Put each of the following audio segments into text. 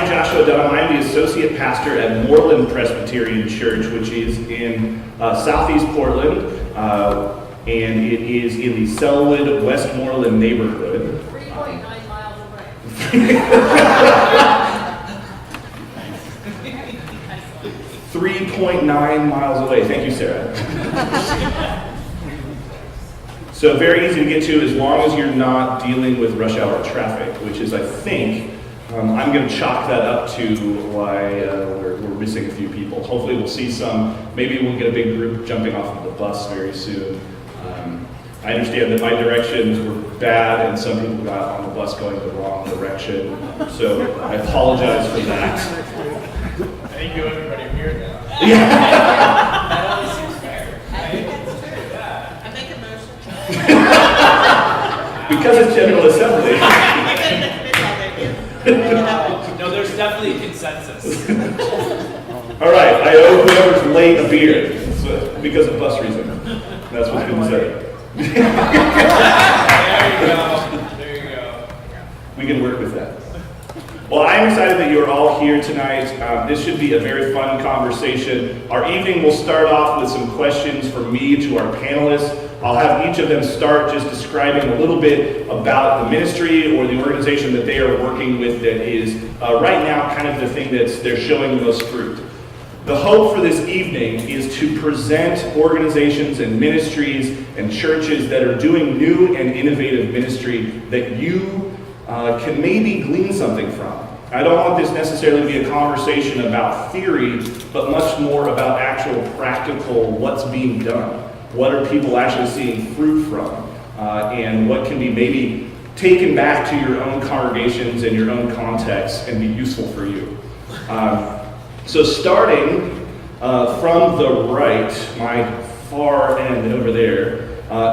Joshua Dunham. I'm the associate pastor at Moreland Presbyterian Church, which is in southeast Portland, and it is in the Selwood, Westmoreland neighborhood. 3.9 miles away. 3.9 miles away. Thank you, Sarah. So very easy to get to as long as you're not dealing with rush hour traffic, which is, I think, I'm going to chalk that up to why we're missing a few people. Hopefully we'll see some. Maybe we'll get a big group jumping off of the bus very soon. I understand that my directions were bad and some people got on the bus going the wrong direction. So I apologize for that. Thank you, everybody here now. Yeah. That always seems fair. Right? I make a motion. Because it's General Assembly. No, there's definitely consensus. All right, I owe whoever's late a beer because of bus reason. That's what's been said. There you go. We can work with that. Well, I'm excited that you're all here tonight. This should be a very fun conversation. Our evening will start off with some questions from me to our panelists. I'll have each of them start just describing a little bit about the ministry or the organization that they are working with that is right now kind of the thing that they're showing the most fruit. The hope for this evening is to present organizations and ministries and churches that are doing new and innovative ministry that you can maybe glean something from. I don't want this necessarily to be a conversation about theory, but much more about actual practical what's being done. What are people actually seeing fruit from? And what can be maybe taken back to your own congregations and your own context and be useful for you. So starting from the right, my far end over there,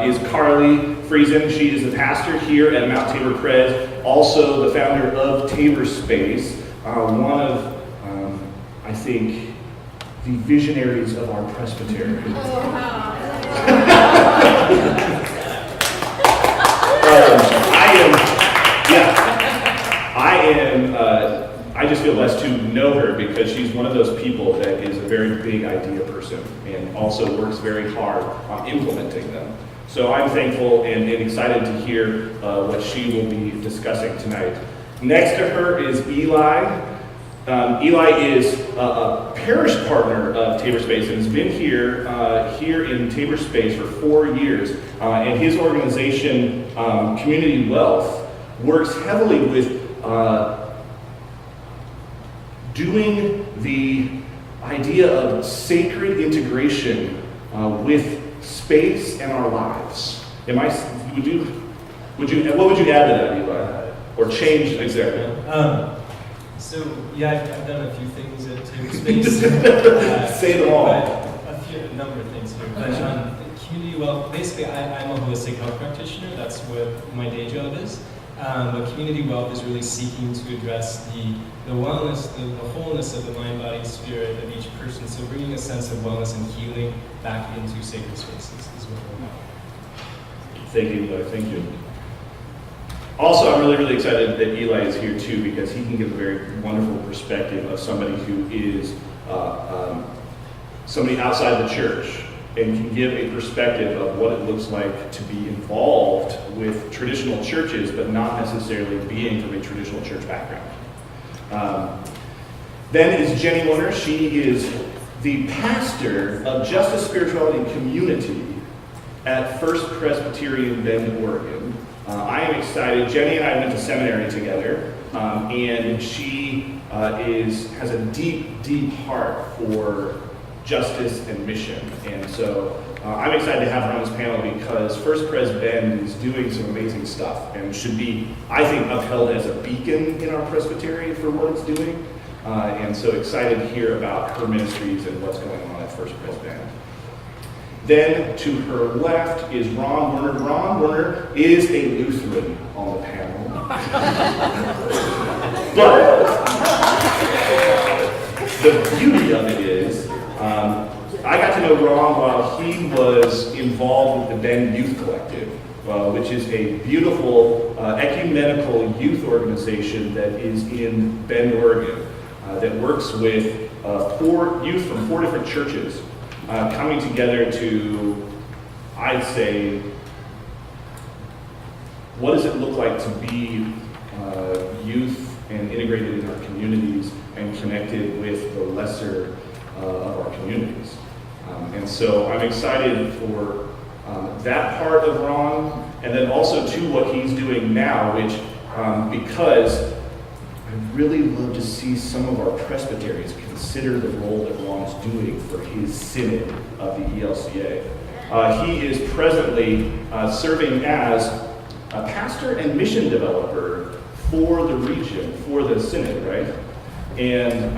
is Carly Friesen. She is the pastor here at Mount Tabor Pres, also the founder of Tabor Space, one of, I think, the visionaries of our presbytery. I just feel blessed to know her because she's one of those people that is a very big idea person and also works very hard on implementing them. So I'm thankful and excited to hear what she will be discussing tonight. Next to her is Eli. Eli is a parish partner of Tabor Space and has been here in Tabor Space for 4 years. And his organization, Community Wealth, works heavily with doing the idea of sacred integration with space and our lives. What would you add to that, Eli? Or change exactly? So yeah, I've done a few things at Tabor Space. Say them all. A number of things here. But community wealth, basically I'm a holistic health practitioner. That's what my day job is. But community wealth is really seeking to address the wellness, the wholeness of the mind, body, spirit of each person. So bringing a sense of wellness and healing back into sacred spaces is what we're about. Thank you, Eli. Thank you. Also, I'm really, really excited that Eli is here too because he can give a very wonderful perspective of somebody who is somebody outside the church and can give a perspective of what it looks like to be involved with traditional churches, but not necessarily being from a traditional church background. Then is Jenny Warner. She is the pastor of Justice, Spirituality, and Community at First Presbyterian Bend, Oregon. I am excited. Jenny and I went to seminary together, and she has a deep, deep heart for justice and mission. And so I'm excited to have her on this panel because First Pres Bend is doing some amazing stuff and should be, I think, upheld as a beacon in our presbytery for what it's doing. And so excited to hear about her ministries and what's going on at First Pres Bend. Then to her left is Ron Werner. Ron Werner is a Lutheran on the panel. But the beauty of it is, I got to know Ron while he was involved with the Bend Youth Collective. which is a beautiful ecumenical youth organization that is in Bend, Oregon, that works with 4 youth from 4 different churches coming together to, I'd say, what does it look like to be youth and integrated in our communities and connected with the lesser of our communities. And so I'm excited for that part of Ron, and then also too what he's doing now, which because I'd really love to see some of our Presbyterians consider the role that Ron is doing for his synod of the ELCA. He is presently serving as a pastor and mission developer for the region, for the synod, right? And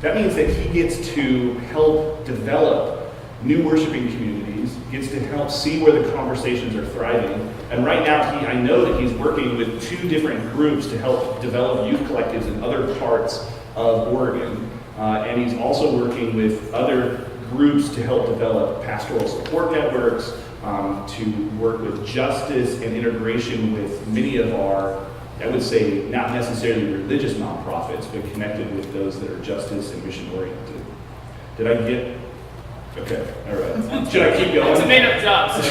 that means that he gets to help develop new worshiping communities, gets to help see where the conversations are thriving. And right now, I know that he's working with 2 different groups to help develop youth collectives in other parts of Oregon. And he's also working with other groups to help develop pastoral support networks, to work with justice and integration with many of our, I would say, not necessarily religious nonprofits, but connected with those that are justice and mission oriented. Did I get? Okay, all right. Should I keep going? It's a made-up job, so.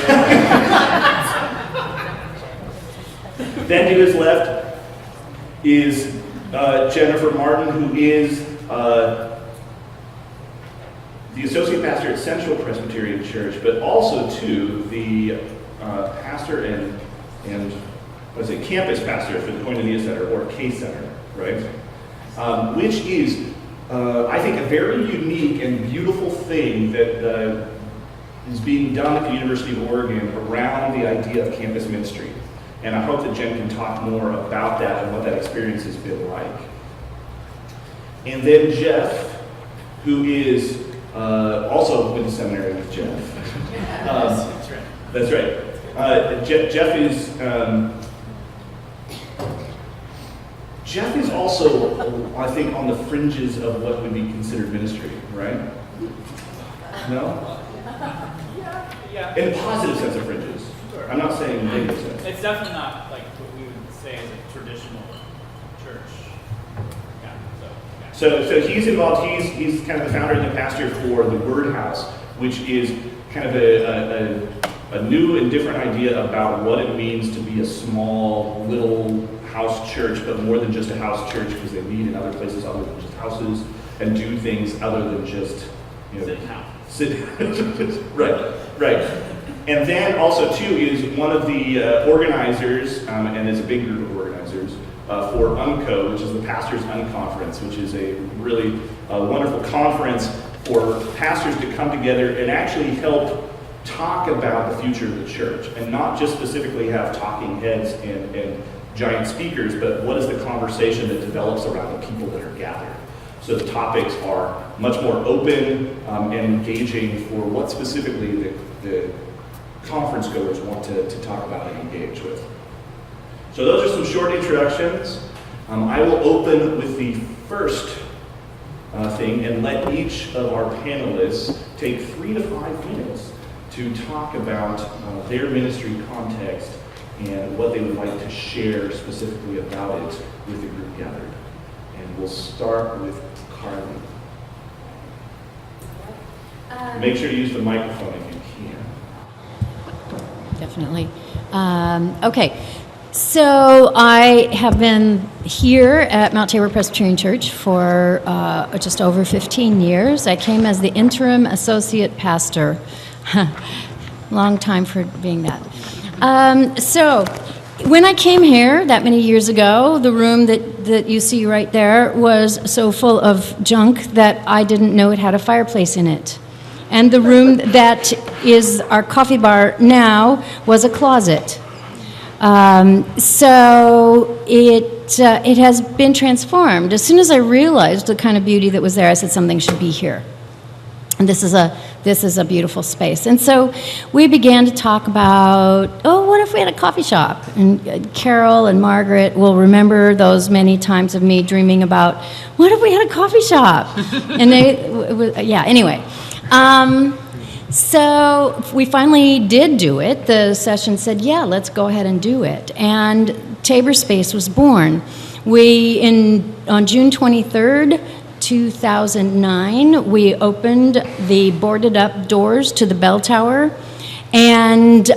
Then to his left is Jennifer Martin, who is the associate pastor at Central Presbyterian Church, but also too the pastor and what is it, campus pastor for the Koinonia Center, or K Center, right? Which is, I think, a very unique and beautiful thing that is being done at the University of Oregon around the idea of campus ministry. And I hope that Jen can talk more about that and what that experience has been like. And then Jeff, who is also went to seminary with Jeff. That's right. Jeff is also, I think, on the fringes of what would be considered ministry, right? No? Yeah. In a positive sense of fringes. Sure. I'm not saying negative sense. It's definitely not like what we would say as a traditional church. Yeah, So he's involved, he's kind of the founder and the pastor for the Word House, which is kind of a new and different idea about what it means to be a small, little house church, but more than just a house church, because they meet in other places other than just houses and do things other than just, you know, right. And then also too is one of the organizers, and it's a big group of organizers, for UNCO, which is the Pastors Unconference, which is a really wonderful conference for pastors to come together and actually help talk about the future of the church, and not just specifically have talking heads and giant speakers, but what is the conversation that develops around the people that are gathered. So the topics are much more open and engaging for what specifically the conference goers want to talk about and engage with. So those are some short introductions. I will open with the first thing and let each of our panelists take 3 to 5 minutes to talk about their ministry context and what they would like to share specifically about it with the group gathered. And we'll start with Carly. Make sure to use the microphone if you can. Definitely. Okay, so I have been here at Mount Tabor Presbyterian Church for just over 15 years. I came as the interim associate pastor. Long time for being that. So when I came here that many years ago, the room that you see right there was so full of junk that I didn't know it had a fireplace in it. And the room that is our coffee bar now was a closet. So it has been transformed. As soon as I realized the kind of beauty that was there, I said something should be here. And this is a beautiful space. And so we began to talk about, what if we had a coffee shop? And Carol and Margaret will remember those many times of me dreaming about, what if we had a coffee shop? And anyway. So we finally did do it. The session said, yeah, let's go ahead and do it. And Tabor Space was born. On June 23rd, 2009, we opened the boarded up doors to the bell tower and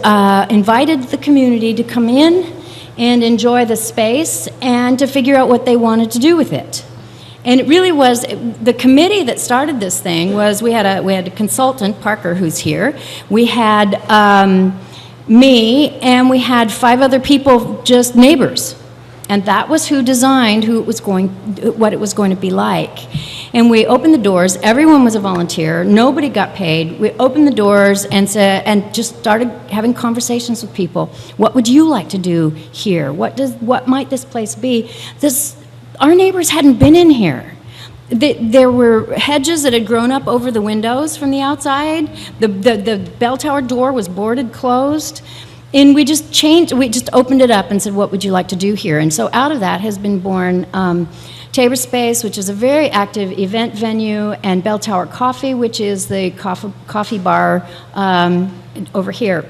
invited the community to come in and enjoy the space and to figure out what they wanted to do with it. And it really was, the committee that started this thing was, we had a consultant, Parker, who's here. We had me, and we had 5 other people, just neighbors. And that was who designed what it was going to be like. And we opened the doors. Everyone was a volunteer. Nobody got paid. We opened the doors and just started having conversations with people. What would you like to do here? What might this place be? Our neighbors hadn't been in here. There were hedges that had grown up over the windows from the outside. The bell tower door was boarded closed. And we just opened it up and said, what would you like to do here? And so out of that has been born Tabor Space, which is a very active event venue, and Bell Tower Coffee, which is the coffee bar over here.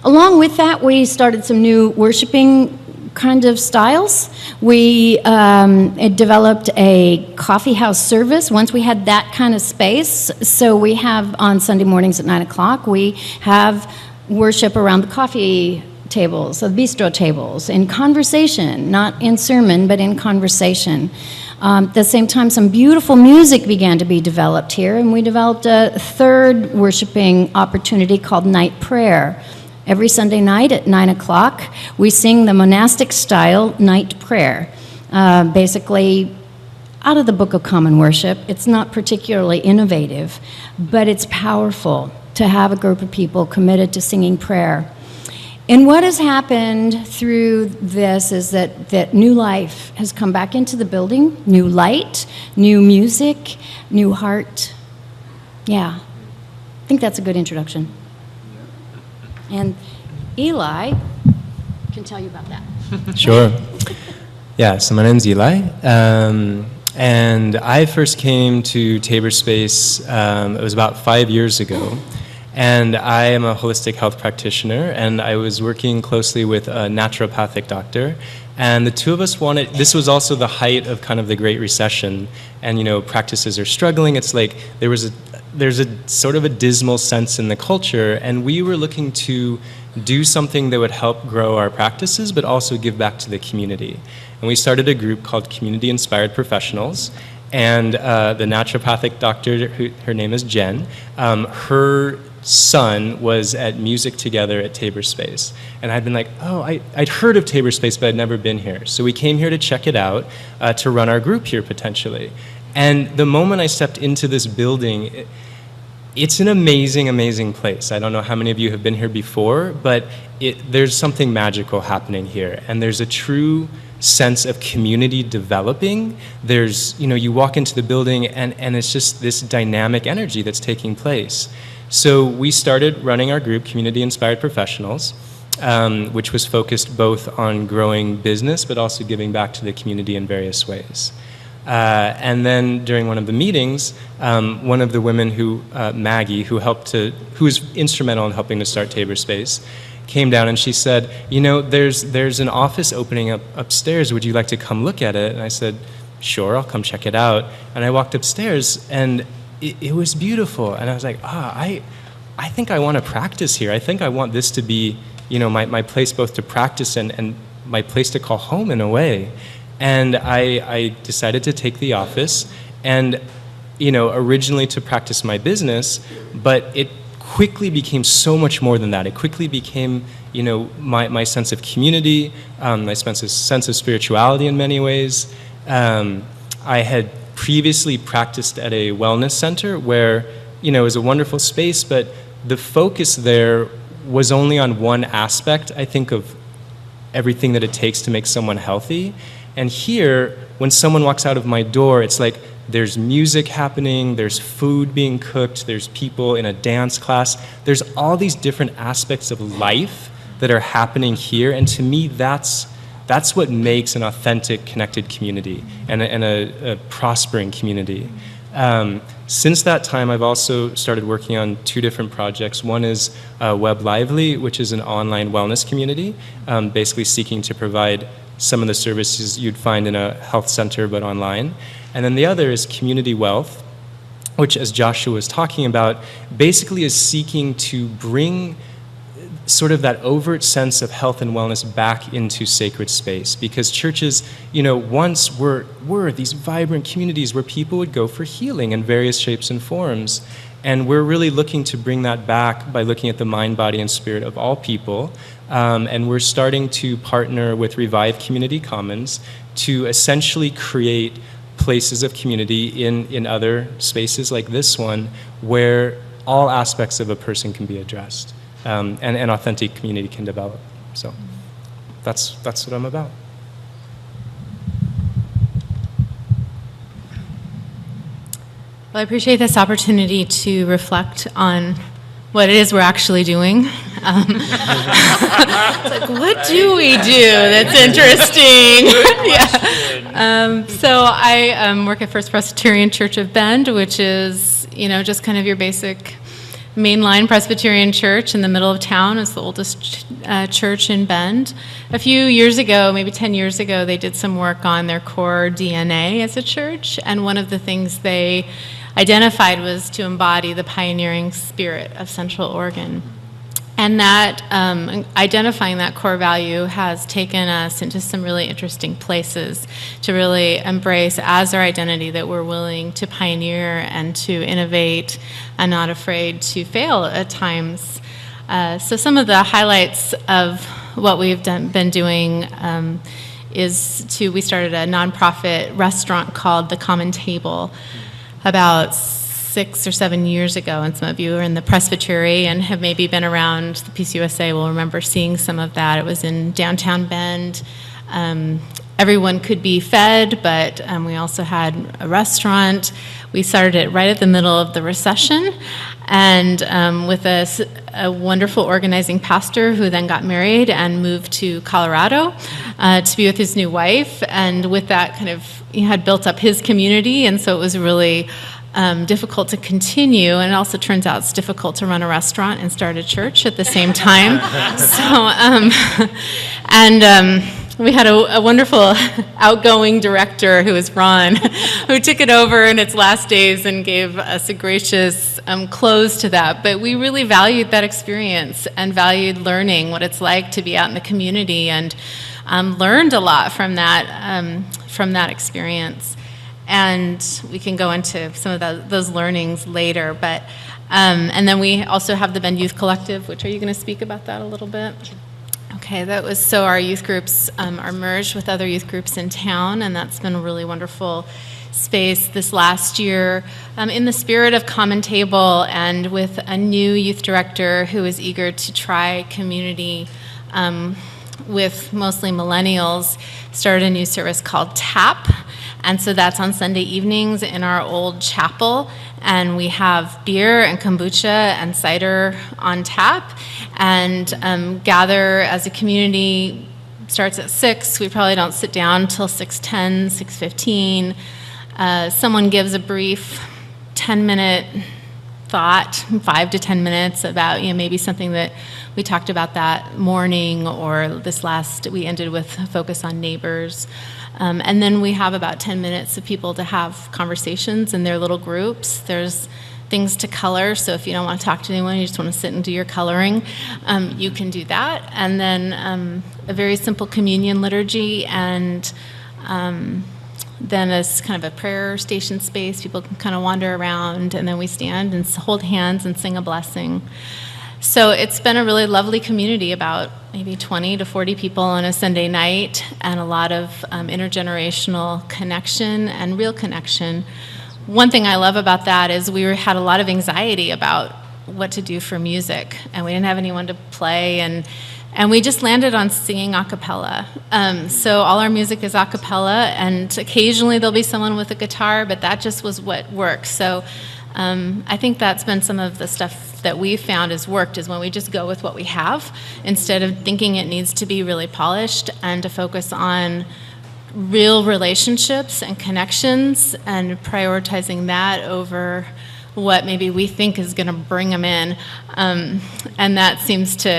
Along with that, we started some new worshiping kind of styles. We developed a coffee house service once we had that kind of space. So we have on Sunday mornings at 9 o'clock, we have worship around the coffee tables, the bistro tables, in conversation, not in sermon, but in conversation. At the same time, some beautiful music began to be developed here, and we developed a third worshiping opportunity called Night Prayer. Every Sunday night at 9 o'clock, we sing the monastic style night prayer, basically out of the Book of Common Worship. It's not particularly innovative, but it's powerful to have a group of people committed to singing prayer. And what has happened through this is that new life has come back into the building, new light, new music, new heart. Yeah, I think that's a good introduction. And Eli can tell you about that. Sure. Yeah, so my name's Eli. And I first came to Tabor Space, it was about 5 years ago. And I am a holistic health practitioner, and I was working closely with a naturopathic doctor. And the two of us this was also the height of kind of the Great Recession, and practices are struggling. It's like there's a sort of a dismal sense in the culture, and we were looking to do something that would help grow our practices, but also give back to the community. And we started a group called Community Inspired Professionals. And the naturopathic doctor, her name is Jen, her son was at Music Together at Tabor Space. And I'd been like, I'd heard of Tabor Space, but I'd never been here. So we came here to check it out, to run our group here potentially. And the moment I stepped into this building, it's an amazing, amazing place. I don't know how many of you have been here before, but there's something magical happening here. And there's a true sense of community developing. There's, you walk into the building and it's just this dynamic energy that's taking place. So we started running our group, Community Inspired Professionals, which was focused both on growing business, but also giving back to the community in various ways. And then during one of the meetings, one of the women Maggie, who was instrumental in helping to start Tabor Space, came down and she said, there's an office opening up upstairs. Would you like to come look at it? And I said, sure, I'll come check it out. And I walked upstairs and it was beautiful. And I was like, I think I want to practice here. I think I want this to be, my place both to practice and my place to call home in a way. And I decided to take the office and, originally to practice my business, but it quickly became so much more than that. It quickly became, my sense of community, my sense of spirituality in many ways. I had previously practiced at a wellness center where, it was a wonderful space, but the focus there was only on one aspect, I think, of everything that it takes to make someone healthy. And here, when someone walks out of my door, it's like there's music happening, there's food being cooked, there's people in a dance class. There's all these different aspects of life that are happening here. And to me, that's what makes an authentic, connected community and a prospering community. Since that time, I've also started working on 2 different projects. One is Web Lively, which is an online wellness community, basically seeking to provide some of the services you'd find in a health center but online. And then the other is Community Wealth, which, as Joshua was talking about, basically is seeking to bring sort of that overt sense of health and wellness back into sacred space. Because churches, once were these vibrant communities where people would go for healing in various shapes and forms. And we're really looking to bring that back by looking at the mind, body, and spirit of all people. And we're starting to partner with Revive Community Commons to essentially create places of community in other spaces like this one where all aspects of a person can be addressed. And an authentic community can develop. So that's what I'm about. Well, I appreciate this opportunity to reflect on what it is we're actually doing. It's like, what do we do that's interesting? Yeah. So I work at First Presbyterian Church of Bend, which is, just kind of your basic mainline Presbyterian church in the middle of town. It's the oldest church in Bend. A few years ago, maybe 10 years ago, they did some work on their core DNA as a church, and one of the things they identified was to embody the pioneering spirit of Central Oregon. And that identifying that core value has taken us into some really interesting places to really embrace as our identity that we're willing to pioneer and to innovate and not afraid to fail at times. So some of the highlights of what we've been doing we started a nonprofit restaurant called The Common Table about 6 or 7 years ago, and some of you are in the presbytery and have maybe been around the PCUSA will remember seeing some of that. It was in downtown Bend. Everyone could be fed, but we also had a restaurant. We started it right at the middle of the recession, and with a wonderful organizing pastor who then got married and moved to Colorado to be with his new wife, and with that he had built up his community, and so it was really difficult to continue, and it also turns out it's difficult to run a restaurant and start a church at the same time. We had a wonderful outgoing director who was Ron, who took it over in its last days and gave us a gracious close to that. But we really valued that experience and valued learning what it's like to be out in the community, and learned a lot from that experience. And we can go into some of those learnings later. But and then we also have the Bend Youth Collective, which, are you going to speak about that a little bit? Okay, so our youth groups are merged with other youth groups in town, and that's been a really wonderful space this last year. In the spirit of Common Table, and with a new youth director who is eager to try community with mostly millennials, started a new service called TAP. And so that's on Sunday evenings in our old chapel, and we have beer and kombucha and cider on tap, and gather as a community. Starts at 6. We probably don't sit down till 6:10, 6:15. Someone gives a brief 10-minute thought, 5 to 10 minutes, about maybe something that we talked about that morning, or we ended with a focus on neighbors. And then we have about 10 minutes of people to have conversations in their little groups. There's things to color, so if you don't want to talk to anyone, you just want to sit and do your coloring, you can do that. And then a very simple communion liturgy, and then as kind of a prayer station space, people can kind of wander around, and then we stand and hold hands and sing a blessing. So it's been a really lovely community, about maybe 20 to 40 people on a Sunday night, and a lot of intergenerational connection and real connection. One thing I love about that is we had a lot of anxiety about what to do for music, and we didn't have anyone to play, and we just landed on singing a cappella. So all our music is a cappella, and occasionally there'll be someone with a guitar, but that just was what worked. So I think that's been some of the stuff that we've found has worked, is when we just go with what we have instead of thinking it needs to be really polished, and to focus on real relationships and connections and prioritizing that over what maybe we think is going to bring them in. And that seems to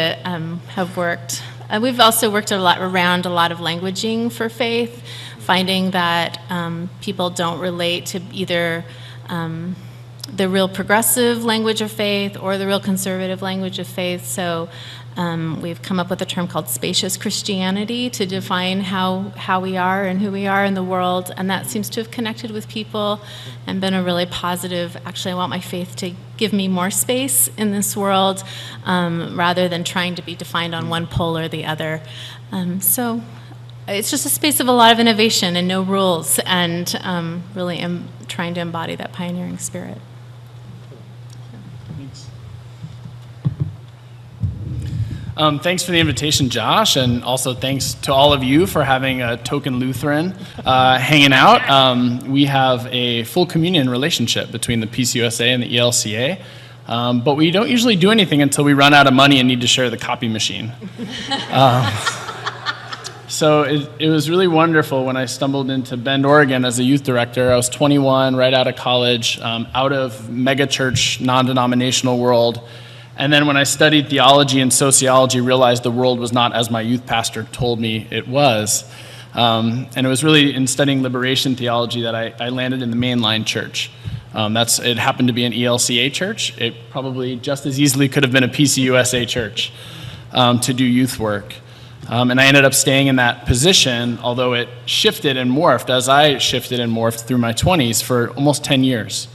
have worked. We've also worked around a lot of languaging for faith, finding that people don't relate to either the real progressive language of faith or the real conservative language of faith. So we've come up with a term called spacious Christianity to define how we are and who we are in the world, and that seems to have connected with people and been a really positive, actually I want my faith to give me more space in this world rather than trying to be defined on one pole or the other. So it's just a space of a lot of innovation and no rules, and really trying to embody that pioneering spirit. Thanks for the invitation, Josh, and also thanks to all of you for having a token Lutheran hanging out. We have a full communion relationship between the PCUSA and the ELCA, but we don't usually do anything until we run out of money and need to share the copy machine. So it was really wonderful when I stumbled into Bend, Oregon as a youth director. I was 21, right out of college, out of megachurch, non-denominational world. And then when I studied theology and sociology, realized the world was not as my youth pastor told me it was. And it was really in studying liberation theology that I landed in the mainline church. It happened to be an ELCA church. It probably just as easily could have been a PCUSA church to do youth work. And I ended up staying in that position, although it shifted and morphed as I shifted and morphed through my 20s for almost 10 years.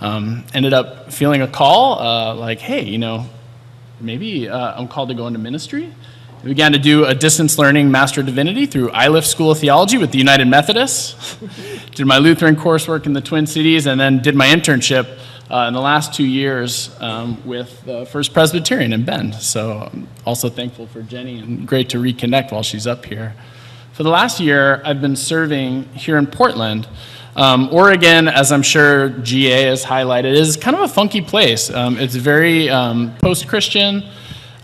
Ended up feeling a call, like, hey, maybe I'm called to go into ministry. I began to do a distance learning Master of Divinity through ILIF School of Theology with the United Methodists. Did my Lutheran coursework in the Twin Cities, and then did my internship in the last 2 years with the First Presbyterian in Bend. So I'm also thankful for Jenny, and great to reconnect while she's up here. For the last year, I've been serving here in Portland. Oregon, as I'm sure GA has highlighted, is kind of a funky place. It's very post-Christian.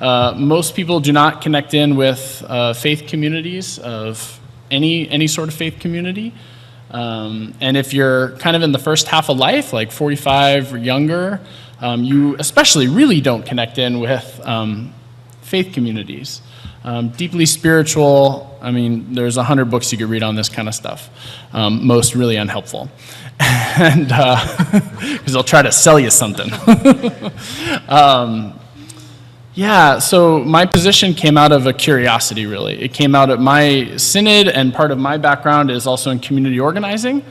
Most people do not connect in with faith communities of any sort of faith community. And if you're kind of in the first half of life, like 45 or younger, you especially really don't connect in with faith communities. Deeply spiritual, there's 100 books you could read on this kind of stuff. Most really unhelpful. And because they'll try to sell you something. So my position came out of a curiosity, really. It came out of my synod, and part of my background is also in community organizing.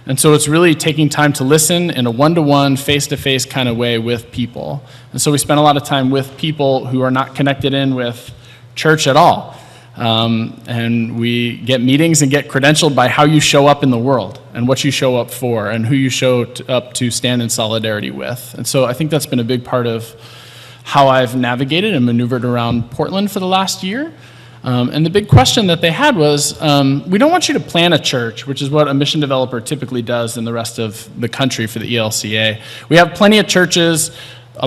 And so it's really taking time to listen in a one-to-one, face-to-face kind of way with people. And so we spend a lot of time with people who are not connected in with church at all. And we get meetings and get credentialed by how you show up in the world and what you show up for and who you show up to stand in solidarity with. And so I think that's been a big part of how I've navigated and maneuvered around Portland for the last year. And the big question that they had was, we don't want you to plan a church, which is what a mission developer typically does in the rest of the country for the ELCA. We have plenty of churches.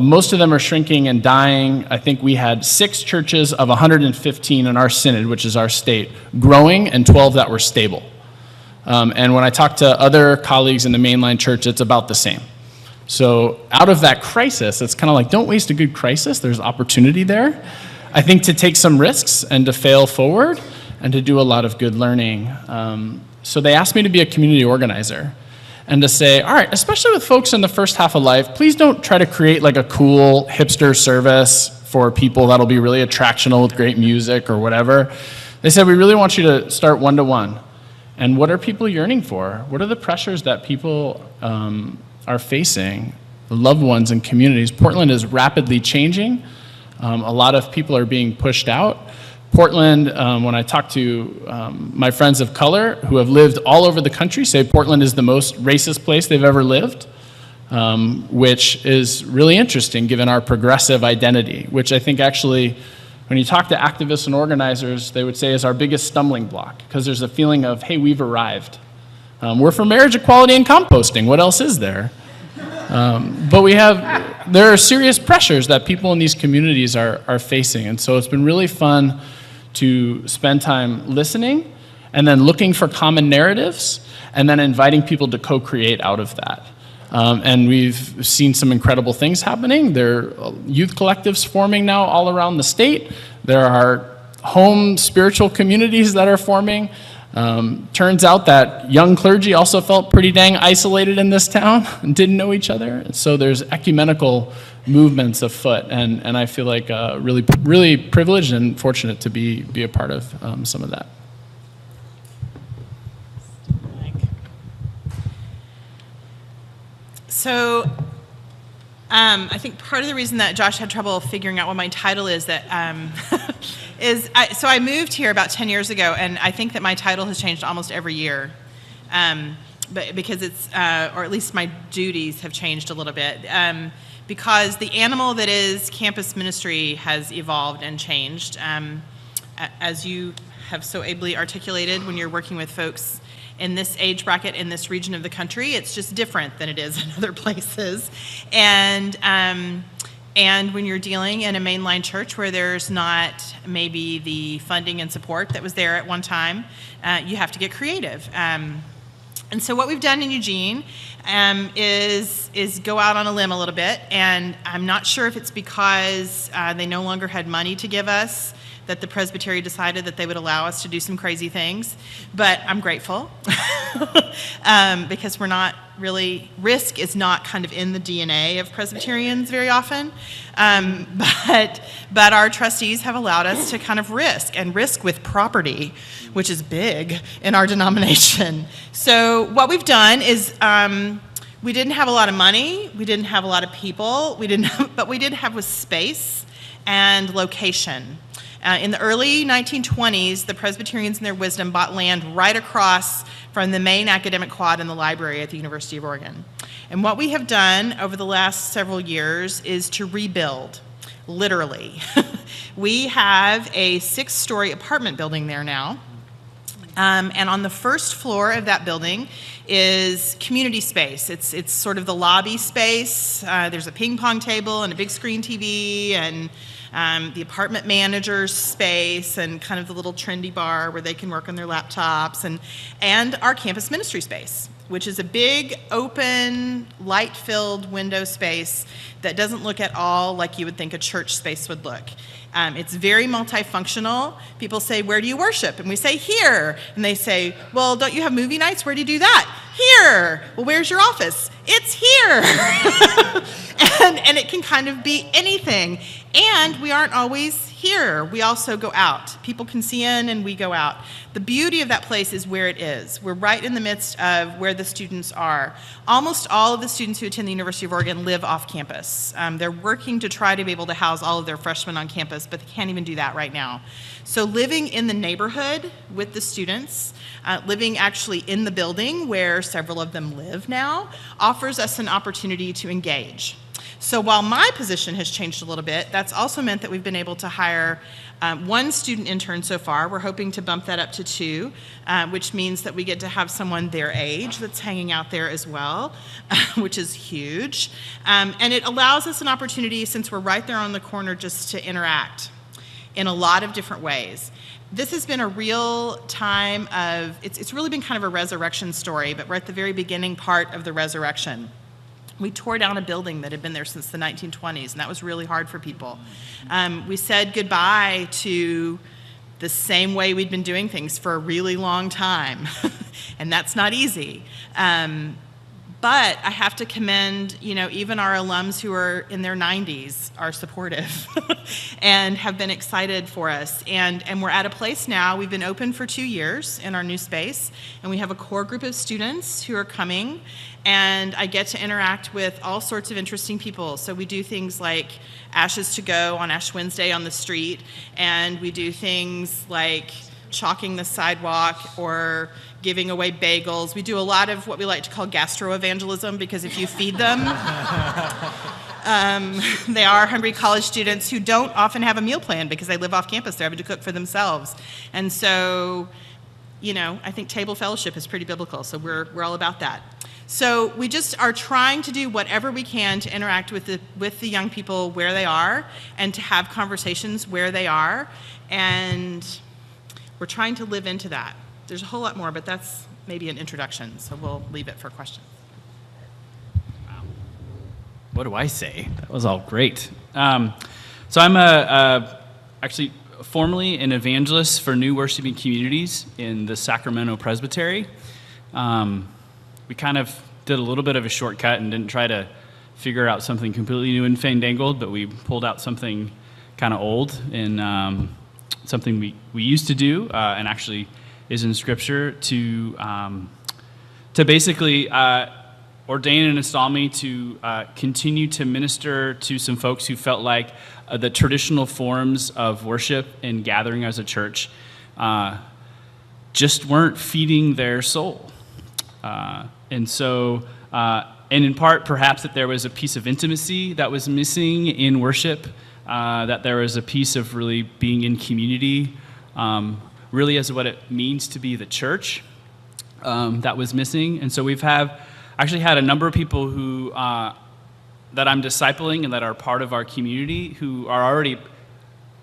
Most of them are shrinking and dying. I think we had 6 churches of 115 in our synod, which is our state, growing, and 12 that were stable. And when I talk to other colleagues in the mainline church, it's about the same. So out of that crisis, it's kind of like, don't waste a good crisis. There's opportunity there. I think to take some risks and to fail forward and to do a lot of good learning. So they asked me to be a community organizer. And to say, all right, especially with folks in the first half of life, please don't try to create like a cool hipster service for people that'll be really attractional with great music or whatever. They said, we really want you to start one-to-one. And what are people yearning for? What are the pressures that people are facing, the loved ones and communities? Portland is rapidly changing. A lot of people are being pushed out. Portland, when I talk to my friends of color who have lived all over the country, say Portland is the most racist place they've ever lived, which is really interesting given our progressive identity, which I think actually, when you talk to activists and organizers, they would say is our biggest stumbling block, because there's a feeling of, hey, we've arrived. We're for marriage equality and composting. What else is there? But there are serious pressures that people in these communities are facing, and so it's been really fun to spend time listening and then looking for common narratives, and then inviting people to co-create out of that. And we've seen some incredible things happening. There are youth collectives forming now all around the state. There are home spiritual communities that are forming. Turns out that young clergy also felt pretty dang isolated in this town and didn't know each other. So there's ecumenical movements afoot, and I feel like really privileged and fortunate to be a part of some of that. So I think part of the reason that Josh had trouble figuring out what my title is that so I moved here about 10 years ago, and I think that my title has changed almost every year, but because it's, or at least my duties have changed a little bit, because the animal that is campus ministry has evolved and changed. As you have so ably articulated, when you're working with folks in this age bracket, in this region of the country, it's just different than it is in other places. And when you're dealing in a mainline church where there's not maybe the funding and support that was there at one time, you have to get creative. And so what we've done in Eugene is go out on a limb a little bit, and I'm not sure if it's because they no longer had money to give us that the Presbytery decided that they would allow us to do some crazy things, but I'm grateful because we're not really, risk is not kind of in the DNA of Presbyterians very often, but our trustees have allowed us to kind of risk with property, which is big in our denomination. So what we've done is we didn't have a lot of money, we didn't have a lot of people, but we did have with space and location. In the early 1920s, the Presbyterians in their wisdom bought land right across from the main academic quad in the library at the University of Oregon. And what we have done over the last several years is to rebuild, literally. We have a 6-story apartment building there now. And on the first floor of that building is community space. It's sort of the lobby space. There's a ping pong table and a big screen TV and the apartment manager's space and kind of the little trendy bar where they can work on their laptops, and our campus ministry space, which is a big, open, light-filled window space that doesn't look at all like you would think a church space would look. It's very multifunctional. People say, "Where do you worship?" And we say, "Here." And they say, "Well, don't you have movie nights? Where do you do that?" "Here." "Well, where's your office?" "It's here." and it can kind of be anything. And we aren't always here. We also go out. People can see in and we go out. The beauty of that place is where it is. We're right in the midst of where the students are. Almost all of the students who attend the University of Oregon live off campus. They're working to try to be able to house all of their freshmen on campus, but they can't even do that right now. So living in the neighborhood with the students, living actually in the building where several of them live now, offers us an opportunity to engage. So while my position has changed a little bit, that's also meant that we've been able to hire one student intern so far. We're hoping to bump that up to 2, which means that we get to have someone their age that's hanging out there as well, which is huge. And it allows us an opportunity, since we're right there on the corner, just to interact in a lot of different ways. This has been a real time of, it's really been kind of a resurrection story, but we're at the very beginning part of the resurrection. We tore down a building that had been there since the 1920s, and that was really hard for people. We said goodbye to the same way we'd been doing things for a really long time, and that's not easy. But I have to commend, even our alums who are in their 90s are supportive and have been excited for us. And we're at a place now, we've been open for 2 years in our new space, and we have a core group of students who are coming, and I get to interact with all sorts of interesting people. So we do things like Ashes to Go on Ash Wednesday on the street, and we do things like chalking the sidewalk or giving away bagels. We do a lot of what we like to call gastro-evangelism, because if you feed them, they are hungry college students who don't often have a meal plan because they live off campus. They're having to cook for themselves. And so, I think table fellowship is pretty biblical, so we're all about that. So we just are trying to do whatever we can to interact with the young people where they are and to have conversations where they are, and we're trying to live into that. there's a whole lot more, but that's maybe an introduction, so we'll leave it for questions. What do I say? That was all great. So I'm actually formerly an evangelist for new worshiping communities in the Sacramento Presbytery. We kind of did a little bit of a shortcut and didn't try to figure out something completely new and fandangled, but we pulled out something kind of old and something we used to do and actually is in Scripture to basically ordain and install me to continue to minister to some folks who felt like the traditional forms of worship and gathering as a church just weren't feeding their soul. And so, and in part, perhaps that there was a piece of intimacy that was missing in worship, that there was a piece of really being in community, really as what it means to be the church, that was missing. And so we've actually had a number of people who that I'm discipling and that are part of our community who are already,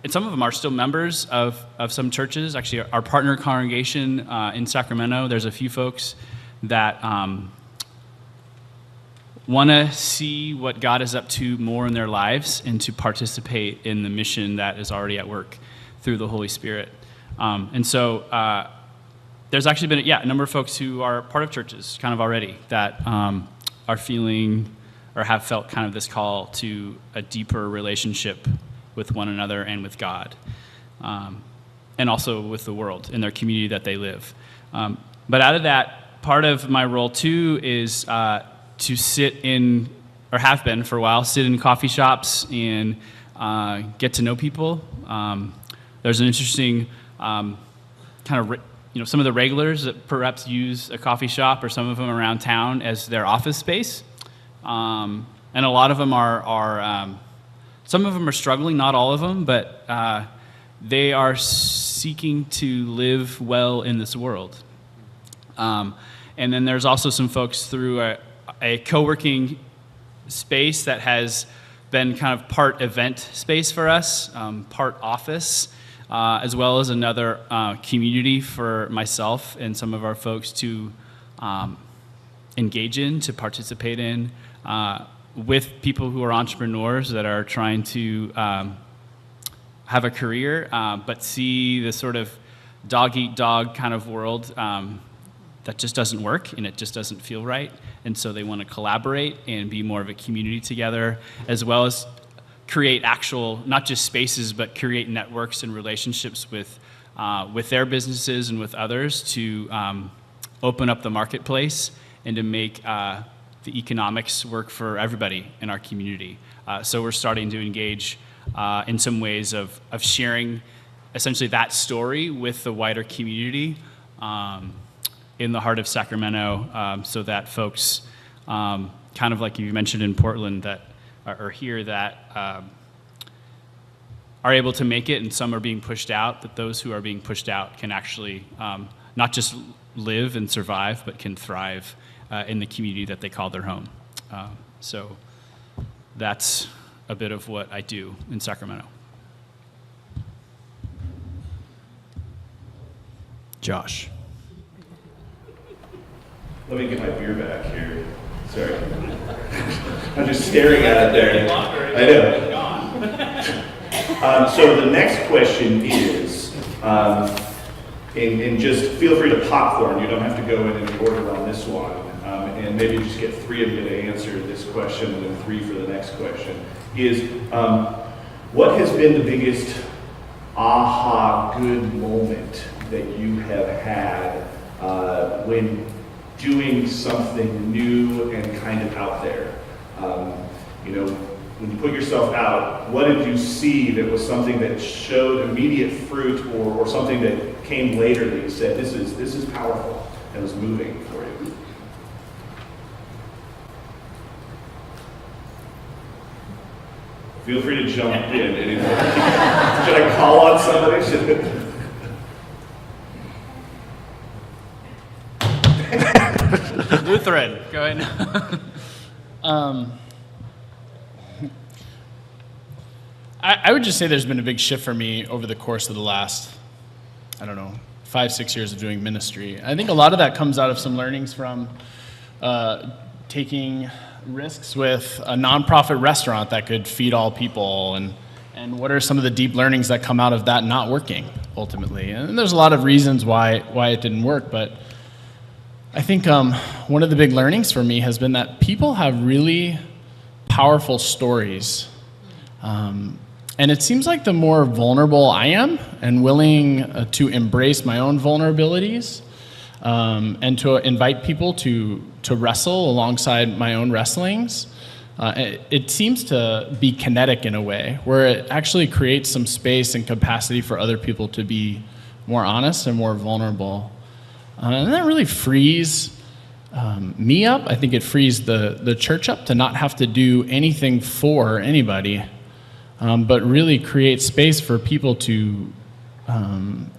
and some of them are still members of some churches. Actually, our partner congregation in Sacramento, there's a few folks that want to see what God is up to more in their lives and to participate in the mission that is already at work through the Holy Spirit. And so there's actually been a number of folks who are part of churches kind of already that are feeling or have felt kind of this call to a deeper relationship with one another and with God, and also with the world in their community that they live. But out of that, part of my role too is to sit in, or have been for a while, sit in coffee shops and get to know people. There's an interesting kind of, some of the regulars that perhaps use a coffee shop or some of them around town as their office space. And a lot of them are some of them are struggling, not all of them, but they are seeking to live well in this world. And then there's also some folks through a co-working space that has been kind of part event space for us, part office, as well as another community for myself and some of our folks to engage in, to participate in, with people who are entrepreneurs that are trying to have a career, but see the sort of dog-eat-dog kind of world that just doesn't work and it just doesn't feel right. And so they want to collaborate and be more of a community together, as well as create actual, not just spaces, but create networks and relationships with their businesses and with others to open up the marketplace and to make the economics work for everybody in our community. So we're starting to engage in some ways of sharing essentially that story with the wider community in the heart of Sacramento, so that folks, kind of like you mentioned in Portland, that are here that are able to make it, and some are being pushed out, that those who are being pushed out can actually not just live and survive, but can thrive in the community that they call their home. So that's a bit of what I do in Sacramento. Josh. Let me get my beer back here. Sorry. I'm just staring at it there. I know. So the next question is, and just feel free to popcorn. You don't have to go in any order on this one. And maybe just get three of you to answer this question and then three for the next question. Is what has been the biggest aha good moment that you have had when doing something new and kind of out there? When you put yourself out, what did you see that was something that showed immediate fruit, or something that came later that you said, this is powerful and was moving for you? Feel free to jump in anymore. Should I call on somebody? Lutheran, go ahead. I would just say there's been a big shift for me over the course of the last, 5-6 years of doing ministry. I think a lot of that comes out of some learnings from taking risks with a nonprofit restaurant that could feed all people, and what are some of the deep learnings that come out of that not working ultimately. And there's a lot of reasons why it didn't work, but I think one of the big learnings for me has been that people have really powerful stories. And it seems like the more vulnerable I am and willing to embrace my own vulnerabilities and to invite people to wrestle alongside my own wrestlings, it seems to be kinetic in a way where it actually creates some space and capacity for other people to be more honest and more vulnerable. And that really frees me up. I think it frees the church up to not have to do anything for anybody, but really create space for people to,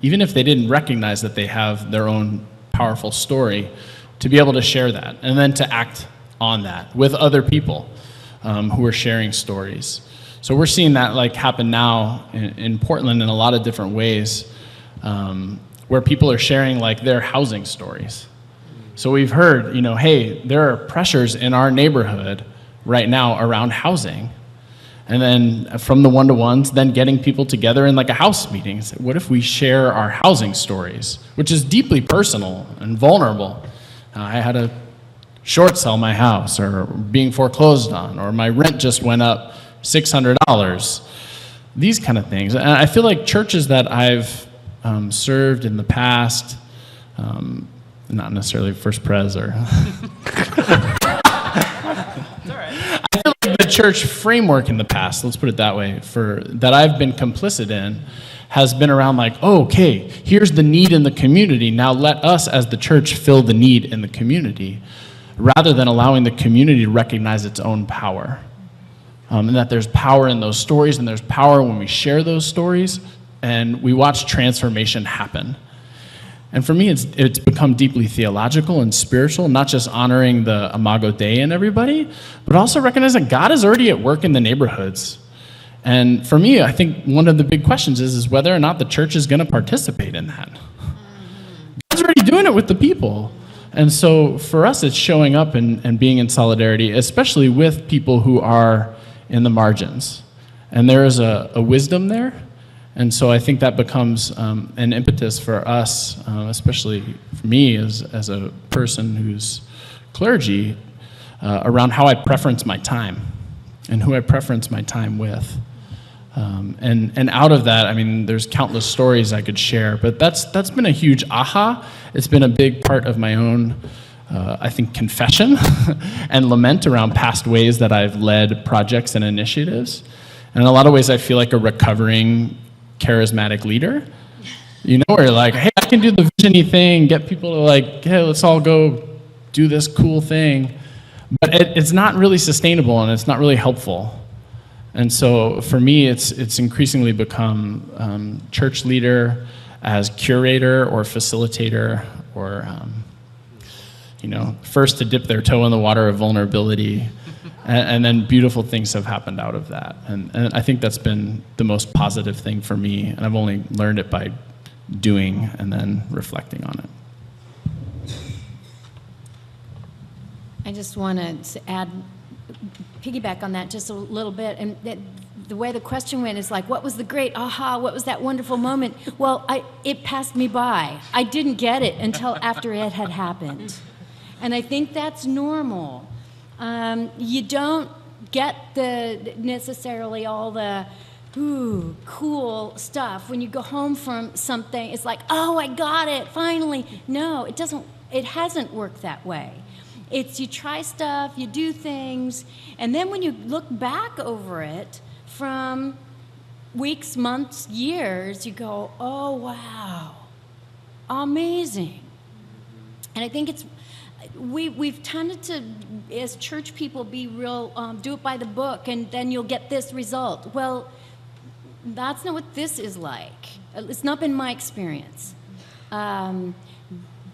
even if they didn't recognize that they have their own powerful story, to be able to share that and then to act on that with other people who are sharing stories. So we're seeing that like happen now in Portland in a lot of different ways, where people are sharing like their housing stories. So we've heard, hey, there are pressures in our neighborhood right now around housing. And then from the one-to-ones, then getting people together in like a house meeting. Say, what if we share our housing stories, which is deeply personal and vulnerable? I had to short sell my house, or being foreclosed on, or my rent just went up $600. These kind of things. And I feel like churches that I've served in the past, not necessarily First Pres or... I feel like the church framework in the past, let's put it that way, that I've been complicit in, has been around like, okay, here's the need in the community, now let us as the church fill the need in the community, rather than allowing the community to recognize its own power. And that there's power in those stories, and there's power when we share those stories, and we watch transformation happen. And for me, it's become deeply theological and spiritual, not just honoring the Imago Dei in everybody, but also recognizing that God is already at work in the neighborhoods. And for me, I think one of the big questions is whether or not the church is going to participate in that. God's already doing it with the people. And so for us, it's showing up and being in solidarity, especially with people who are in the margins. And there is a wisdom there. And so I think that becomes an impetus for us, especially for me as a person who's clergy, around how I preference my time and who I preference my time with. And out of that, I mean, there's countless stories I could share, but that's been a huge aha. It's been a big part of my own, I think, confession and lament around past ways that I've led projects and initiatives. And in a lot of ways, I feel like a recovering charismatic leader, where you're like, hey, I can do the vision-y thing, get people to like, hey, let's all go do this cool thing. But it's not really sustainable and it's not really helpful. And so for me, it's increasingly become church leader as curator or facilitator or, first to dip their toe in the water of vulnerability. And then beautiful things have happened out of that. And I think that's been the most positive thing for me. And I've only learned it by doing and then reflecting on it. I just want to piggyback on that just a little bit. And the way the question went is like, what was the great aha? What was that wonderful moment? Well, it passed me by. I didn't get it until after it had happened. And I think that's normal. You don't get necessarily all the cool stuff when you go home from something. It's like, oh, I got it finally. No, it doesn't. It hasn't worked that way. It's you try stuff, you do things, and then when you look back over it from weeks, months, years, you go, oh wow, amazing. And I think we've tended to, as church people, be real, do it by the book, and then you'll get this result. Well, that's not what this is like. It's not been my experience.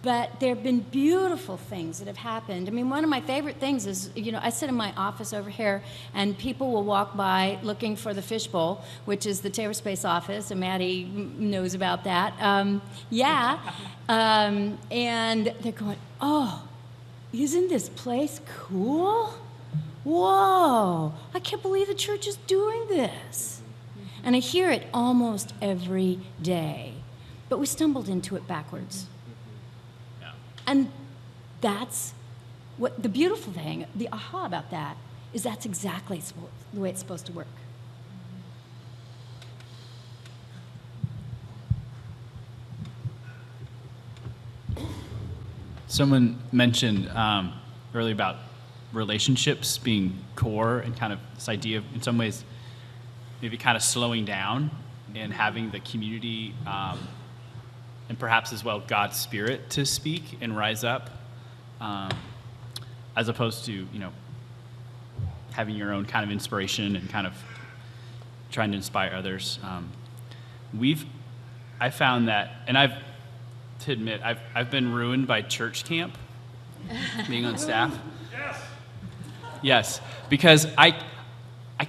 But there have been beautiful things that have happened. I mean, one of my favorite things is, I sit in my office over here, and people will walk by looking for the fishbowl, which is the Taylor-Space office, and Maddie knows about that. And they're going, oh, isn't this place cool? Whoa, I can't believe the church is doing this. And I hear it almost every day. But we stumbled into it backwards. And that's what the beautiful thing, the aha about that, is that's exactly the way it's supposed to work. Someone mentioned earlier about relationships being core and kind of this idea of, in some ways, maybe kind of slowing down and having the community and perhaps as well God's Spirit to speak and rise up, as opposed to, having your own kind of inspiration and kind of trying to inspire others. I found that, and I've been ruined by church camp, being on staff. Yes, because I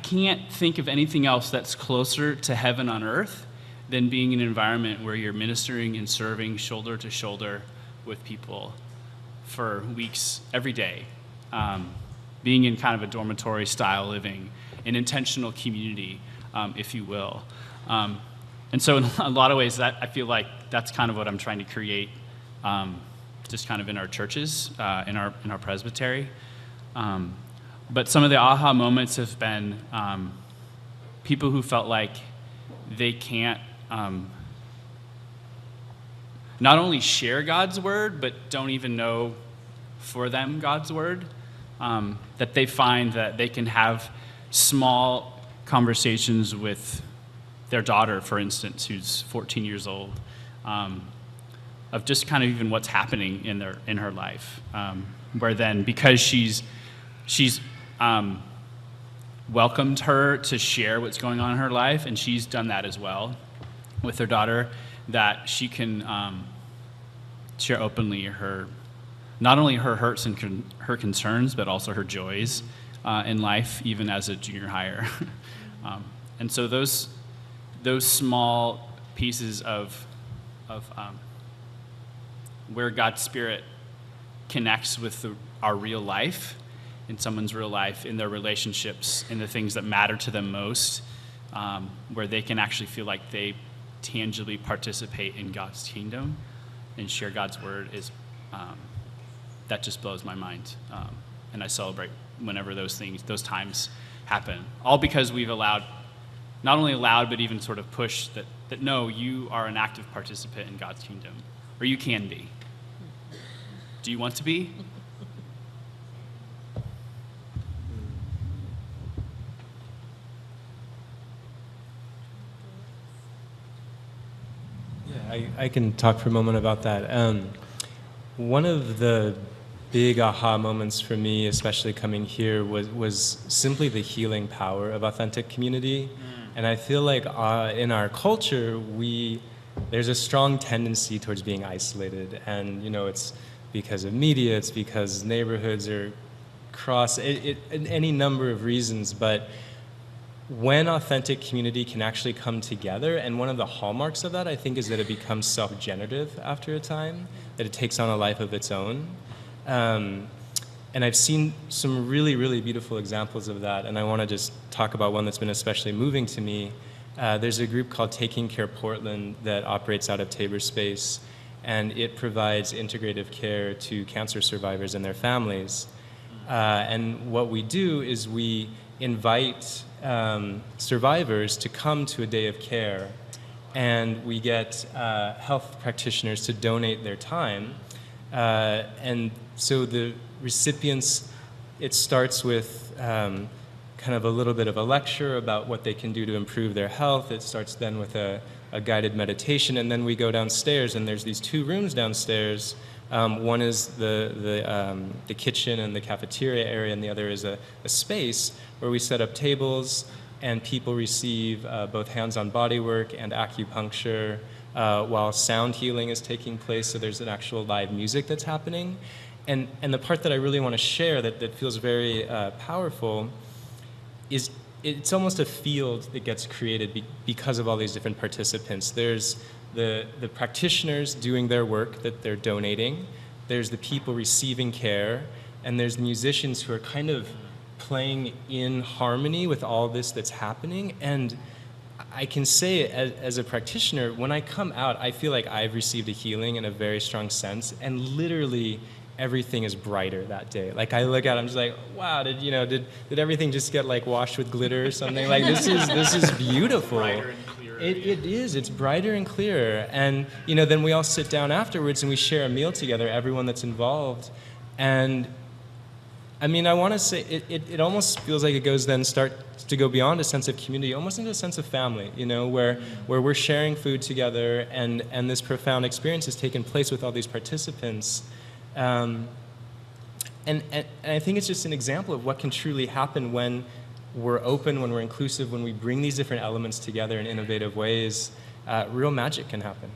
can't think of anything else that's closer to heaven on earth than being in an environment where you're ministering and serving shoulder to shoulder with people for weeks every day, being in kind of a dormitory style living, an intentional community, if you will. And so in a lot of ways, that I feel like that's kind of what I'm trying to create, just kind of in our churches, in our presbytery. But some of the aha moments have been people who felt like they can't not only share God's word, but don't even know for them God's word. That they find that they can have small conversations with their daughter, for instance, who's 14 years old, of just kind of even what's happening in her life. Where then, because she's welcomed her to share what's going on in her life, and she's done that as well with her daughter, that she can share openly not only her hurts and her concerns, but also her joys in life, even as a junior hire. And so those small pieces of where God's Spirit connects with our real life, in someone's real life, in their relationships, in the things that matter to them most, where they can actually feel like they tangibly participate in God's kingdom and share God's word, is that just blows my mind. And I celebrate whenever those times happen. All because we've not only allowed, but even sort of pushed that no, you are an active participant in God's kingdom, or you can be. Do you want to be? I can talk for a moment about that. One of the big aha moments for me, especially coming here, was simply the healing power of authentic community. And I feel like in our culture, there's a strong tendency towards being isolated. And, it's because of media, it's because neighborhoods are any number of reasons. But when authentic community can actually come together, and one of the hallmarks of that, I think, is that it becomes self-generative after a time, that it takes on a life of its own. And I've seen some really, really beautiful examples of that, and I want to just talk about one that's been especially moving to me. There's a group called Taking Care Portland that operates out of Tabor Space, and it provides integrative care to cancer survivors and their families. And what we do is we invite survivors to come to a day of care, and we get health practitioners to donate their time. And so the recipients, it starts with kind of a little bit of a lecture about what they can do to improve their health. It starts then with a guided meditation, and then we go downstairs, and there's these 2 rooms downstairs. One is the kitchen and the cafeteria area, and the other is a space where we set up tables, and people receive both hands-on body work and acupuncture while sound healing is taking place, so there's an actual live music that's happening. And the part that I really want to share that feels very powerful is it's almost a field that gets created because of all these different participants. There's the practitioners doing their work that they're donating, there's the people receiving care, and there's musicians who are kind of playing in harmony with all this that's happening. And I can say as a practitioner, when I come out, I feel like I've received a healing in a very strong sense, and literally everything is brighter that day. Like I look at it, I'm just like, wow, did everything just get like washed with glitter or something? Like this is beautiful. Brighter and clearer. It is. It's brighter and clearer. And then we all sit down afterwards and we share a meal together, everyone that's involved. And I mean, I want to say it almost feels like it starts to go beyond a sense of community, almost into a sense of family, where we're sharing food together, and this profound experience has taken place with all these participants. And I think it's just an example of what can truly happen when we're open, when we're inclusive, when we bring these different elements together in innovative ways. Real magic can happen.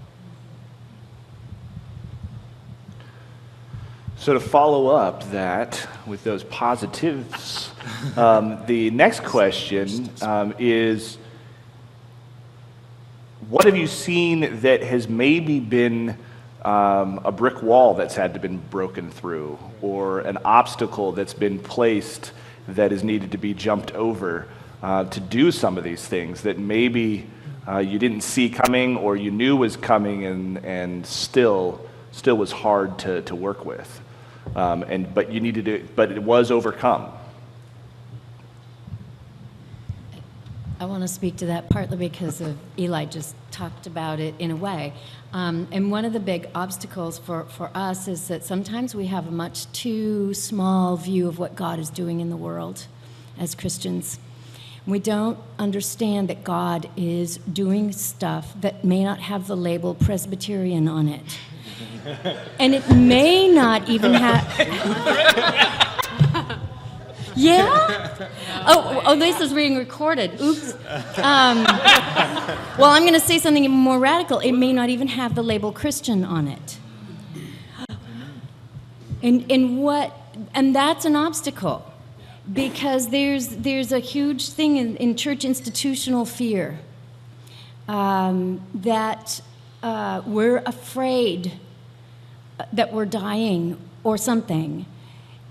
So to follow up that with those positives, the next question is, what have you seen that has maybe been a brick wall that's had to been broken through, or an obstacle that's been placed that is needed to be jumped over to do some of these things that maybe you didn't see coming, or you knew was coming and still was hard to work with? But you needed to, but it was overcome. I want to speak to that partly because of Eli just talked about it in a way. And one of the big obstacles for us is that sometimes we have a much too small view of what God is doing in the world as Christians. We don't understand that God is doing stuff that may not have the label Presbyterian on it. And it may not even have... Yeah? Oh, this is being recorded. Oops. Well, I'm going to say something even more radical. It may not even have the label Christian on it. And that's an obstacle, because there's a huge thing in church institutional fear that we're afraid that we're dying or something.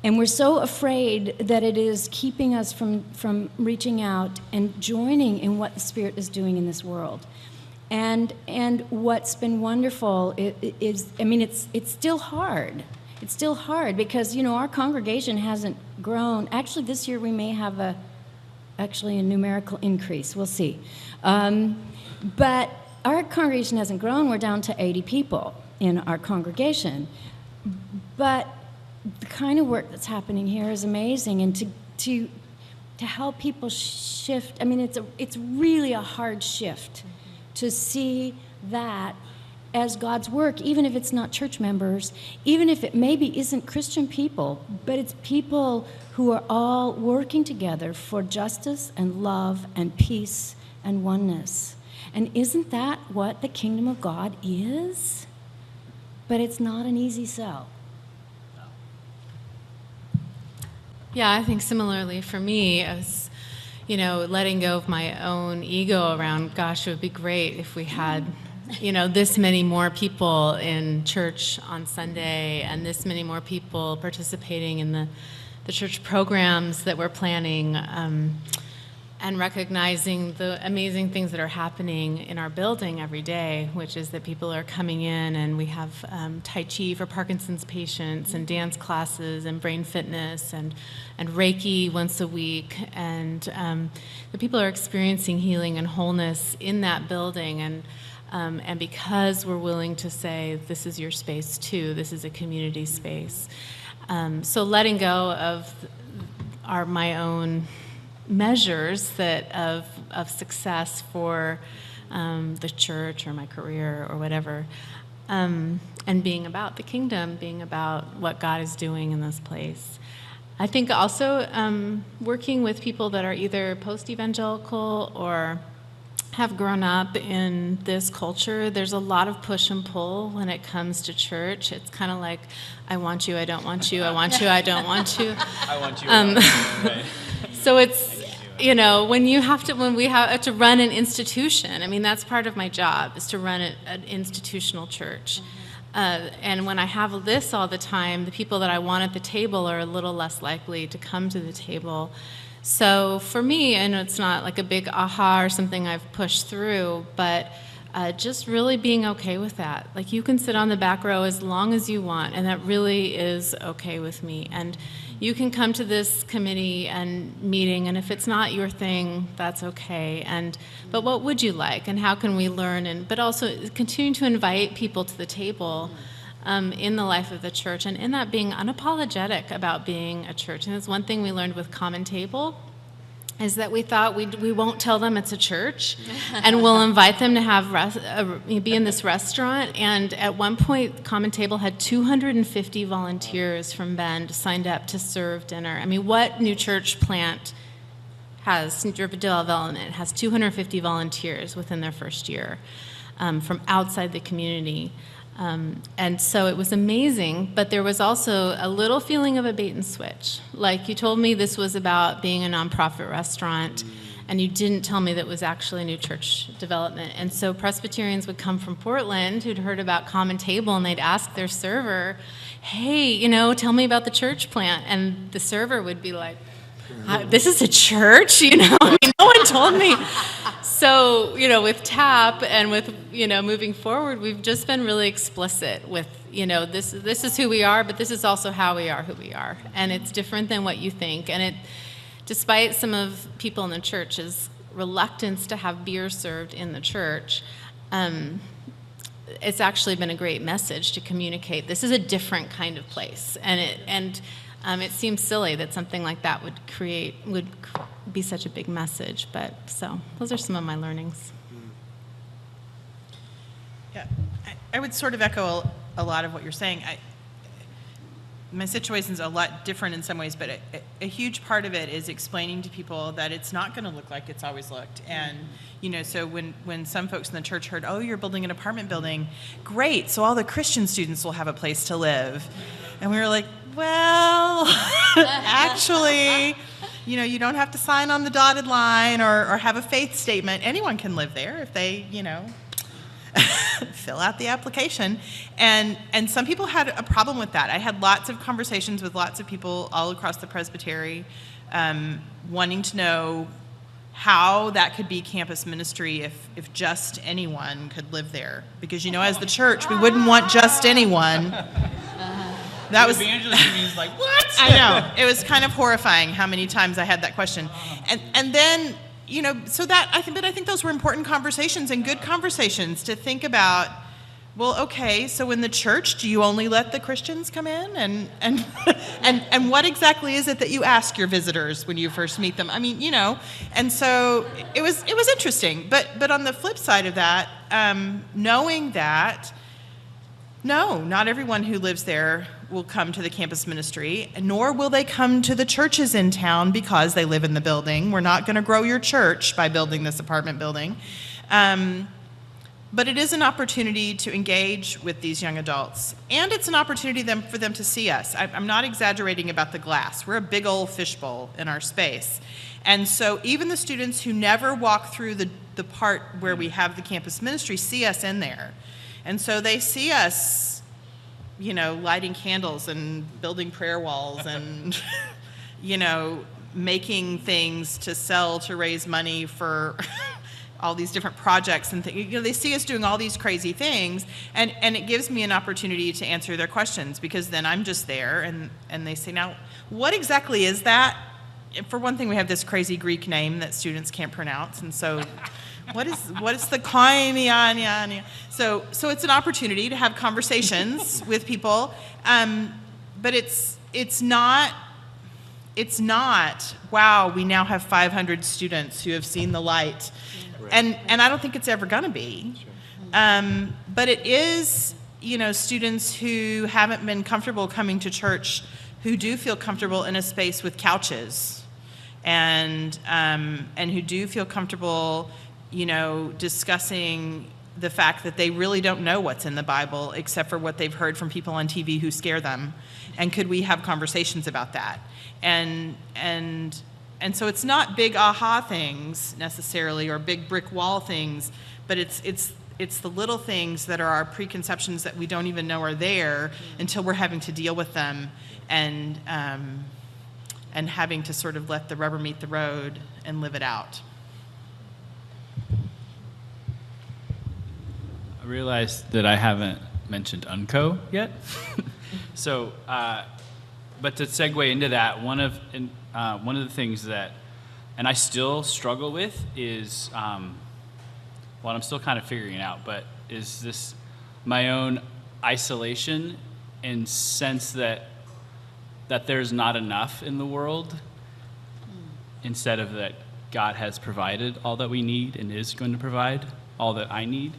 And we're so afraid that it is keeping us from reaching out and joining in what the Spirit is doing in this world. And what's been wonderful is, I mean, it's still hard. It's still hard because, our congregation hasn't grown. Actually, this year we may have a numerical increase. We'll see. But our congregation hasn't grown. We're down to 80 people in our congregation. But the kind of work that's happening here is amazing, and to help people shift. I mean, it's really a hard shift to see that as God's work, even if it's not church members, even if it maybe isn't Christian people, but it's people who are all working together for justice and love and peace and oneness. And isn't that what the kingdom of God is? But it's not an easy sell. Yeah, I think similarly for me, as letting go of my own ego around, gosh, it would be great if we had, this many more people in church on Sunday, and this many more people participating in the church programs that we're planning, and recognizing the amazing things that are happening in our building every day, which is that people are coming in, and we have Tai Chi for Parkinson's patients, and dance classes, and brain fitness, and Reiki once a week, and the people are experiencing healing and wholeness in that building, and because we're willing to say, this is your space too, this is a community space. So letting go of my own measures of success for the church or my career or whatever, and being about the kingdom, being about what God is doing in this place. I think also working with people that are either post-evangelical or have grown up in this culture, there's a lot of push and pull when it comes to church. It's kind of like, I want you, I don't want you, I want you, I don't want you. I want you. Right. So it's, when we have to run an institution, I mean, that's part of my job, is to run an institutional church. And when I have this all the time, the people that I want at the table are a little less likely to come to the table. So for me, I know it's not like a big aha or something I've pushed through, but just really being okay with that. Like, you can sit on the back row as long as you want, and that really is okay with me. And you can come to this committee and meeting, and if it's not your thing, that's okay. But what would you like, and how can we learn? But also continue to invite people to the table in the life of the church, and in that being unapologetic about being a church. And that's one thing we learned with Common Table, is that we thought we won't tell them it's a church, and we'll invite them to have be in this restaurant. And at one point, Common Table had 250 volunteers from Bend signed up to serve dinner. I mean, what new church plant has, new development has 250 volunteers within their first year from outside the community? And so it was amazing, but there was also a little feeling of a bait and switch. Like, you told me this was about being a nonprofit restaurant, and you didn't tell me that it was actually new church development. And so Presbyterians would come from Portland who'd heard about Common Table, and they'd ask their server, hey, tell me about the church plant. And the server would be like, this is a church? I mean, no one told me. So, with TAP and with, moving forward, we've just been really explicit with, this is who we are, but this is also how we are who we are. And it's different than what you think. And despite some of people in the church's reluctance to have beer served in the church, it's actually been a great message to communicate. This is a different kind of place. It seems silly that something like that would be such a big message, but so those are some of my learnings. Yeah, I would sort of echo a lot of what you're saying. My situation's a lot different in some ways, but a huge part of it is explaining to people that it's not going to look like it's always looked. And, so when some folks in the church heard, oh, you're building an apartment building, great, so all the Christian students will have a place to live. And we were like, well, actually, you don't have to sign on the dotted line or have a faith statement. Anyone can live there if they, fill out the application. And some people had a problem with that. I had lots of conversations with lots of people all across the presbytery wanting to know how that could be campus ministry if just anyone could live there. Because, as the church, we wouldn't want just anyone. That was evangelism means like, what? I know. It was kind of horrifying how many times I had that question. And then, so that, I think those were important conversations and good conversations to think about, well, okay, so in the church, do you only let the Christians come in? And what exactly is it that you ask your visitors when you first meet them? I mean, and so it was interesting. But on the flip side of that, knowing that, no, not everyone who lives there will come to the campus ministry, nor will they come to the churches in town because they live in the building. We're not going to grow your church by building this apartment building. But it is an opportunity to engage with these young adults. And it's an opportunity for them to see us. I'm not exaggerating about the glass. We're a big old fishbowl in our space. And so even the students who never walk through the part where we have the campus ministry see us in there. And so they see us, lighting candles and building prayer walls and, making things to sell to raise money for all these different projects and things. They see us doing all these crazy things, and it gives me an opportunity to answer their questions, because then I'm just there, and they say, now, what exactly is that? For one thing, we have this crazy Greek name that students can't pronounce, and so... What is the koinonia? So it's an opportunity to have conversations with people, but it's not. Wow, we now have 500 students who have seen the light, and I don't think it's ever going to be. But it is, students who haven't been comfortable coming to church, who do feel comfortable in a space with couches, and who do feel comfortable. discussing the fact that they really don't know what's in the Bible except for what they've heard from people on TV who scare them. And could we have conversations about that? And so it's not big aha things necessarily or big brick wall things, but it's the little things that are our preconceptions that we don't even know are there until we're having to deal with them and having to sort of let the rubber meet the road and live it out. I realized that I haven't mentioned UNCO yet. So, but to segue into that, one of the things that, and I still struggle with is, I'm still kind of figuring it out, but is this my own isolation and sense that there's not enough in the world, instead of that God has provided all that we need and is going to provide all that I need.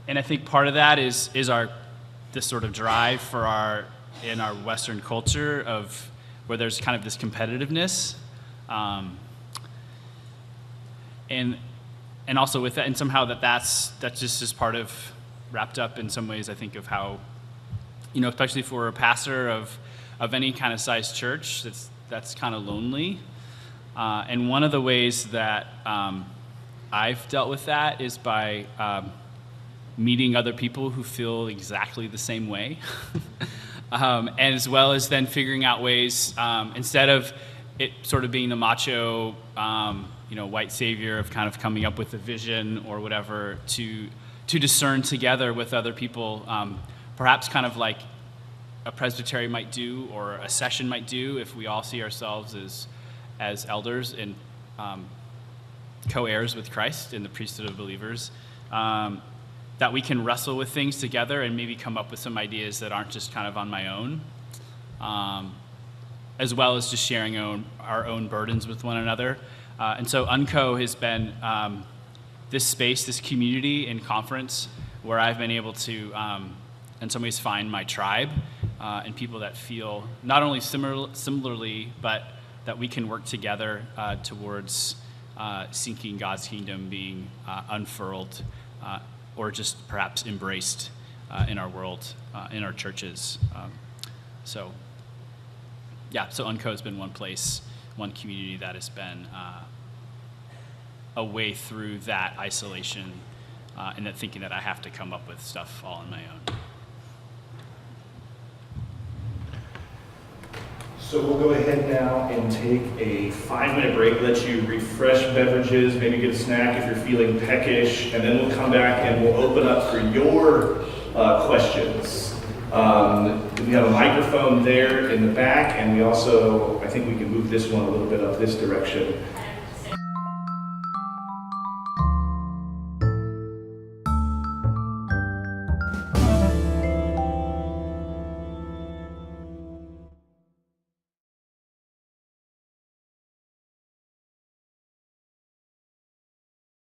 And I think part of that is this sort of drive in our Western culture of where there's kind of this competitiveness, and also with that, and somehow that's just is part of wrapped up in some ways. I think of how, especially for a pastor of any kind of sized church, that's kind of lonely. And one of the ways that I've dealt with that is by meeting other people who feel exactly the same way, and as well as then figuring out ways, instead of it sort of being the macho, white savior of kind of coming up with a vision or whatever, to discern together with other people, perhaps kind of like a presbytery might do or a session might do if we all see ourselves as elders and co-heirs with Christ in the priesthood of believers, that we can wrestle with things together and maybe come up with some ideas that aren't just kind of on my own, as well as just sharing our own burdens with one another. And so UNCO has been this space, this community and conference where I've been able to, in some ways, find my tribe and people that feel not only similarly, but that we can work together towards seeking God's kingdom being unfurled or just perhaps embraced in our world, in our churches. So UNCO has been one place, one community that has been a way through that isolation and that thinking that I have to come up with stuff all on my own. So we'll go ahead now and take a 5-minute break, let you refresh beverages, maybe get a snack if you're feeling peckish, and then we'll come back and we'll open up for your questions. We have a microphone there in the back, and we also, I think we can move this one a little bit up this direction.